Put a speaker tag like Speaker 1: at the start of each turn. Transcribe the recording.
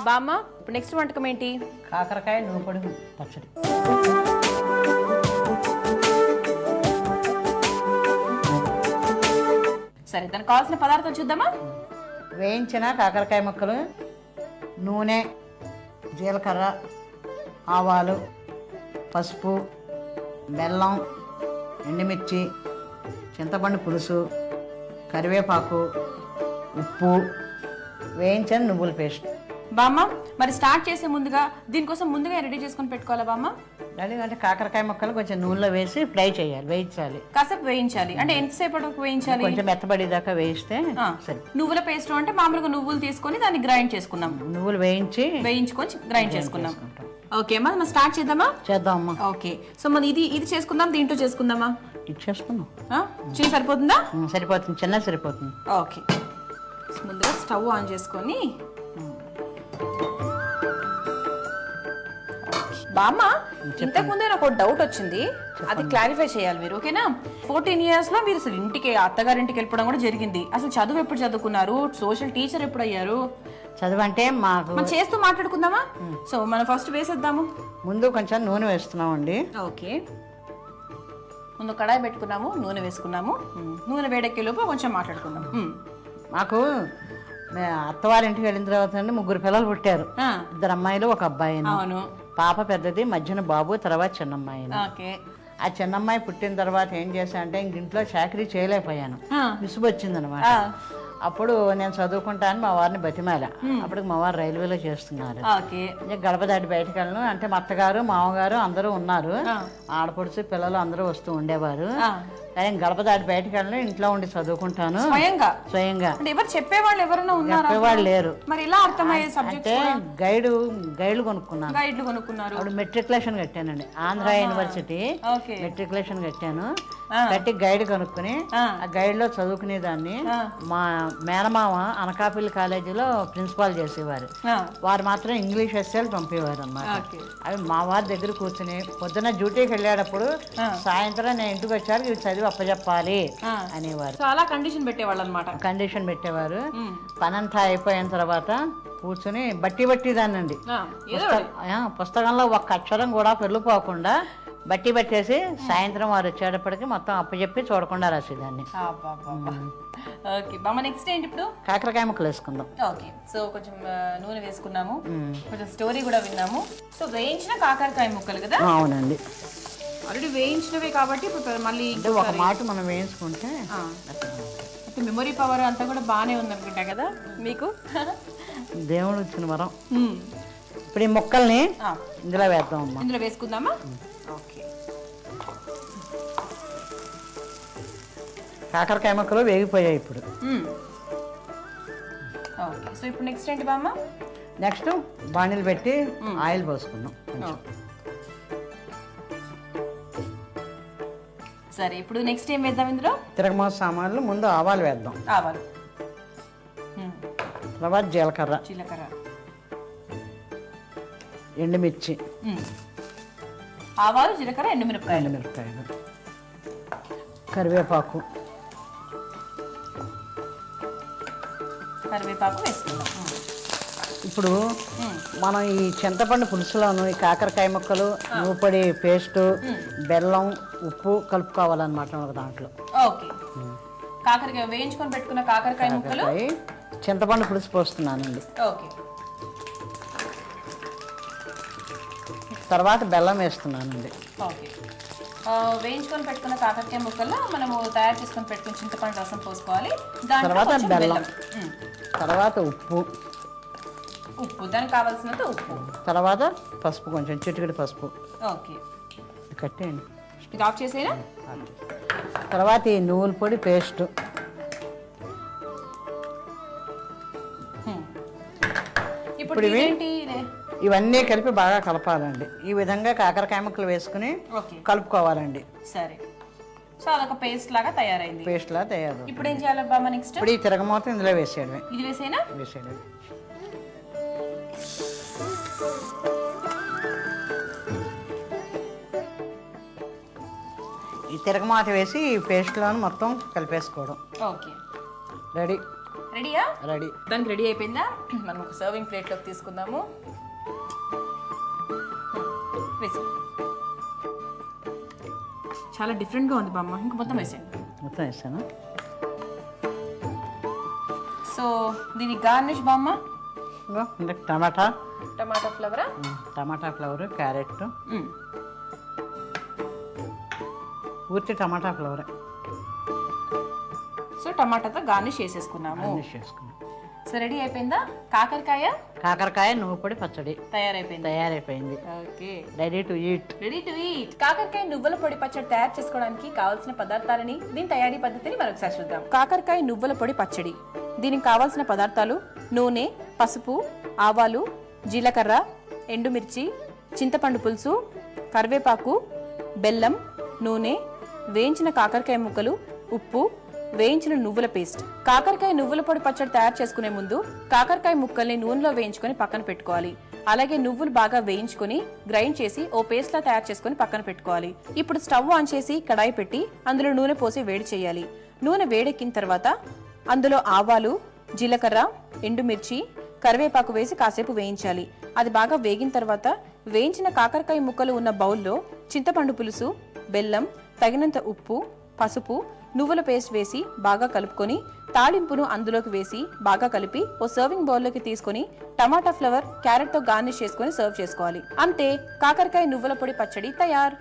Speaker 1: బామ్మ ఇప్పుడు నెక్స్ట్ వంటకం ఏంటి?
Speaker 2: కాకరకాయ నూపొడి పచ్చడి.
Speaker 1: సరే, దానికి కావాల్సిన పదార్థాలు చూద్దామా?
Speaker 2: వేయించిన కాకరకాయ ముక్కలు, నూనె, జీలకర్ర, ఆవాలు, పసుపు, బెల్లం, ఎండుమిర్చి, చింతపండు పులుసు, కరివేపాకు, ఉప్పు, వేయించిన నువ్వుల పేస్ట్.
Speaker 1: బామ్మ మరి స్టార్ట్ చేసే ముందుగా దీనికోసం ముందుగా రెడీ చేసుకొని పెట్టుకోవాలా బామ్మ?
Speaker 2: రెడీ అంటే కాకరకాయ ముక్కలు కొంచెం నూనెలో వేసి ఫ్రై చేయాలి, వేయించాలి.
Speaker 1: కాసేపు వేయించాలి అంటే ఎంతసేపటికి వేయించాలి?
Speaker 2: కొంచెం మెత్తబడేదాకా వేయిస్తే సరే.
Speaker 1: నువ్వుల పేస్ట్ అంటే మామూలుగా నువ్వులు తీసుకొని దాన్ని గ్రైండ్ చేసుకున్నాం.
Speaker 2: నువ్వులు
Speaker 1: వేయించుకొని గ్రైండ్ చేసుకున్నాం. ఓకే అమ్మా, మనం స్టార్ట్ చేద్దామా?
Speaker 2: చేద్దామమ్మా.
Speaker 1: ఓకే, సో మనం ఇది చేసుకుందాం, దీంట్లో చేసుకుందామా?
Speaker 2: ఇది చేసుకుందాం.
Speaker 1: చిన్న సరిపోతుందా?
Speaker 2: సరిపోతుంది, చిన్న సరిపోతుంది.
Speaker 1: ఓకే, ముందుగా స్టవ్ ఆన్ చేసుకొని. బామ్మ ఇంతకు ముందే నాకు ఒక డౌట్ వచ్చింది, అది క్లారిఫై చేయాలి మీరు, ఓకేనా? 14 years లో మీరు అసలు ఇంటికి అత్తగారింటికి వెళ్ళిపోవడం కూడా జరిగింది. అసలు చదువు ఎప్పుడు చదువుకున్నారు? సోషల్ టీచర్ ఎప్పుడు అయ్యారు?
Speaker 2: చదువు అంటే మనం
Speaker 1: చేస్తూ మాట్లాడుకుందామా? సో మనం ఫస్ట్ వేసేద్దాము.
Speaker 2: ముందు కొంచెం నూనె వేస్తున్నామండి.
Speaker 1: ఓకే, ముందు కడాయి పెట్టుకున్నాము, నూనె వేసుకున్నాము. నూనె వేడెక్కే లోపు కొంచెం మాట్లాడుకుందాం.
Speaker 2: మాకు అత్తవారింటికి వెళ్ళిన తర్వాత 3 పిల్లలు పుట్టారు. 2 అమ్మాయిలు 1 అబ్బాయి.
Speaker 1: అవును.
Speaker 2: పాప పెద్దది, మధ్యన బాబు, తర్వాత చిన్నమ్మాయి.
Speaker 1: ఓకే,
Speaker 2: ఆ చిన్నమ్మాయి పుట్టిన తర్వాత ఏం చేశా అంటే ఇంట్లో చాకరీ చేయలేకపోయాను, విసుగు వచ్చింది అనమాట. అప్పుడు నేను చదువుకుంటాను మా వారిని బతిమాల. అప్పుడు మా వారు రైల్వేలో చేస్తున్నారు. గడప దాటి బయటకు వెళ్ళను అంటే మా అత్తగారు మామగారు అందరూ ఉన్నారు, ఆడపడుచు పిల్లలు అందరూ వస్తూ ఉండేవారు. కానీ గడప దాటి బయటకు వెళ్ళను, ఇంట్లో ఉండి చదువుకుంటాను స్వయంగా. చెప్పేవాళ్ళు లేరు. అంటే గైడ్లు కొనుక్కున్నాను. అప్పుడు మెట్రికులేషన్ కట్టానండి, ఆంధ్ర యూనివర్సిటీ మెట్రికులేషన్ కట్టాను. కట్టి గైడ్ కొనుక్కుని ఆ గైడ్ లో చదువుకునేదాన్ని. మా మేనమామ అనకాపల్లి కాలేజీలో ప్రిన్సిపాల్ చేసేవారు. వారు మాత్రం ఇంగ్లీష్ ఎస్ఏలు పంపేవారు అన్నమాట. అవి మా వారి దగ్గర కూర్చుని పొద్దున్న డ్యూటీకి వెళ్ళేటప్పుడు సాయంత్రం నేను ఇంటికి వచ్చారు ఇవి చదివి అప్పచెప్పాలి అనేవారు.
Speaker 1: చాలా కండిషన్ పెట్టేవాళ్ళు అన్నమాట.
Speaker 2: కండిషన్ పెట్టేవారు. పనంతా అయిపోయిన తర్వాత కూర్చుని బట్టి దాన్నండి. పుస్తకంలో 1 అక్షరం కూడా పెళ్ళిపోకుండా బట్టి పట్టేసి సాయంత్రం వారు వచ్చేటప్పటికి మొత్తం అప్పచెప్పి చూడకుండా రాసేదాన్ని.
Speaker 1: నెక్స్ట్ ఏంటి? ఇప్పుడు
Speaker 2: కాకరకాయ ముక్కలు వేసుకుందాం.
Speaker 1: ఓకే, సో కొంచెం నూనె వేసుకున్నాము, కొంచెం స్టోరీ కూడా విన్నాము. సో వేయించిన కాకరకాయ ముక్కలు కదా?
Speaker 2: అవునండి,
Speaker 1: ఆల్రెడీ వేయించినవే కాబట్టి ఇప్పుడు మళ్ళీ
Speaker 2: ఒక మాట మనం వేయించుకుంటే
Speaker 1: మెమొరీ పవర్ అంతా కూడా బాగానే ఉందనుకుంటా కదా మీకు.
Speaker 2: దేవుడు ఇచ్చిన వరం. ఇప్పుడు ఈ ముక్కల్ని ఇందులో వేద్దాం అమ్మా.
Speaker 1: ఇందులో వేసుకుందామా? ఓకే,
Speaker 2: కాకరకాయ ముక్కలు వేగిపోయాయి ఇప్పుడు.
Speaker 1: ఓకే, సో ఇప్పుడు నెక్స్ట్ ఏంటి బామ్మ?
Speaker 2: నెక్స్ట్ బాణీలు పెట్టి ఆయిల్ పోసుకుందాం.
Speaker 1: సరే, ఇప్పుడు నెక్స్ట్ ఏం వేద్దాం ఇందులో?
Speaker 2: తిరగమాత సామాన్లు. ముందు ఆవాలు వేద్దాం.
Speaker 1: ఆవాలు,
Speaker 2: తర్వాత జీలకర్ర, ఎండుమిర్చి,
Speaker 1: ఆవాలు, జీలకర్ర, ఎండుమిరపకాయలు,
Speaker 2: కరివేపాకు
Speaker 1: వేసుకుందాం.
Speaker 2: ఇప్పుడు మనం ఈ చింతపండు పులుసులోను ఈ కాకరకాయ ముక్కలు, నూపొడి పేస్ట్, బెల్లం, ఉప్పు కలుపుకోవాలన్నమాట దాంట్లో.
Speaker 1: ఓకే, కాకరకాయ వేయించుకొని పెట్టుకున్న కాకరకాయ ముక్కలు,
Speaker 2: చింతపండు పులుసు పోస్తున్నానండి.
Speaker 1: ఓకే,
Speaker 2: తర్వాత బెల్లం వేస్తున్నానండి.
Speaker 1: ఓకే, వేయించుకొని పెట్టుకున్న కాకరకాయ ముక్కల్లో మనము తయారు చేసుకొని పెట్టుకుని చింతపండు రసం పోసుకోవాలి.
Speaker 2: తర్వాత బెల్లం, తర్వాత ఉప్పు,
Speaker 1: దానికి కావాల్సినంత ఉప్పు,
Speaker 2: తర్వాత పసుపు, కొంచెం చిటికెడు పసుపు.
Speaker 1: ఓకే,
Speaker 2: కట్టేయండి.
Speaker 1: ఇది ఆఫ్ చేసేనా?
Speaker 2: తర్వాత ఈ నువ్వుల పొడి పేస్ట్, ఇప్పుడు ఇవన్నీ కలిపి బాగా కలపాలండి. ఈ విధంగా కాకరకాయ ముక్కలు వేసుకుని కలుపుకోవాలండి.
Speaker 1: సరే, సో అదొక పేస్ట్ లాగా తయారైంది.
Speaker 2: పేస్ట్ లాగా తయారు.
Speaker 1: ఇప్పుడు ఏం చేయాలి బామ్మ? నెక్స్ట్
Speaker 2: ఇప్పుడు ఈ తిరగమూత ఇందులో వేసేయడమే.
Speaker 1: ఇది వేసేనా?
Speaker 2: వేసేయడమే. ఈ తిరగమాత వేసి ఈ పేస్ట్లోని మొత్తం కలిపేసుకోవడం.
Speaker 1: Okay,
Speaker 2: ready.
Speaker 1: రెడీయా?
Speaker 2: రెడీ.
Speaker 1: దానికి రెడీ అయిపోయిందా? మనం ఒక సర్వింగ్ ప్లేట్లోకి తీసుకుందాము. చాలా డిఫరెంట్గా ఉంది బామ్మ. ఇంకా మొత్తం వేసేయండి.
Speaker 2: మొత్తం వేసాను.
Speaker 1: సో దీని గార్నిష్ బామ్మ
Speaker 2: టమాటా
Speaker 1: ఫ్లవరా?
Speaker 2: టమాటా ఫ్లవర్, క్యారెట్, పూర్తి టమాటా ఫ్లవర్.
Speaker 1: సో టమాటాతో గార్నిష్ చేసేసుకున్నాము. సో రెడీ అయిపోయిందా? కాకరకాయ
Speaker 2: నువ్వు పొడి పచ్చడి
Speaker 1: తయారైపోయింది. Okay,
Speaker 2: ready to eat.
Speaker 1: కాకరకాయ నువ్వుల పొడి పచ్చడి తయారు చేసుకోవడానికి కావాల్సిన పదార్థాలని, దీని తయారీ పద్ధతిని మరొకసారి చూద్దాం. కాకరకాయ నువ్వుల పొడి పచ్చడి. దీనికి కావాల్సిన పదార్థాలు: నూనె, పసుపు, ఆవాలు, జీలకర్ర, ఎండుమిర్చి, చింతపండు పులుసు, కరివేపాకు, బెల్లం, నూనె, వేయించిన కాకరకాయ ముక్కలు, ఉప్పు, వేయించిన నువ్వుల పేస్ట్. కాకరకాయ నువ్వుల పొడి పచ్చడి తయారు చేసుకునే ముందు కాకరకాయ ముక్కల్ని నూనెలో వేయించుకొని పక్కన పెట్టుకోవాలి. అలాగే నువ్వులు బాగా వేయించుకొని గ్రైండ్ చేసి ఓ పేస్ట్ లా తయారు చేసుకుని పక్కన పెట్టుకోవాలి. ఇప్పుడు స్టవ్ ఆన్ చేసి కడాయి పెట్టి అందులో నూనె పోసి వేడి చేయాలి. నూనె వేడెక్కిన తర్వాత అందులో ఆవాలు, జీలకర్ర, ఎండుమిర్చి, కరివేపాకు వేసి కాసేపు వేయించాలి. అది బాగా వేగిన తర్వాత వేయించిన కాకరకాయ ముక్కలు ఉన్న బౌల్లో చింతపండు పులుసు, బెల్లం, తగినంత ఉప్పు, పసుపు, నువ్వుల పేస్ట్ వేసి బాగా కలుపుకొని తాళింపును అందులోకి వేసి బాగా కలిపి ఓ సర్వింగ్ బౌల్లోకి తీసుకొని టమాటా ఫ్లవర్, క్యారెట్ తో గార్నిష్ చేసుకొని సర్వ్ చేసుకోవాలి. అంతే, కాకరకాయ నువ్వుల పొడి పచ్చడి తయారు.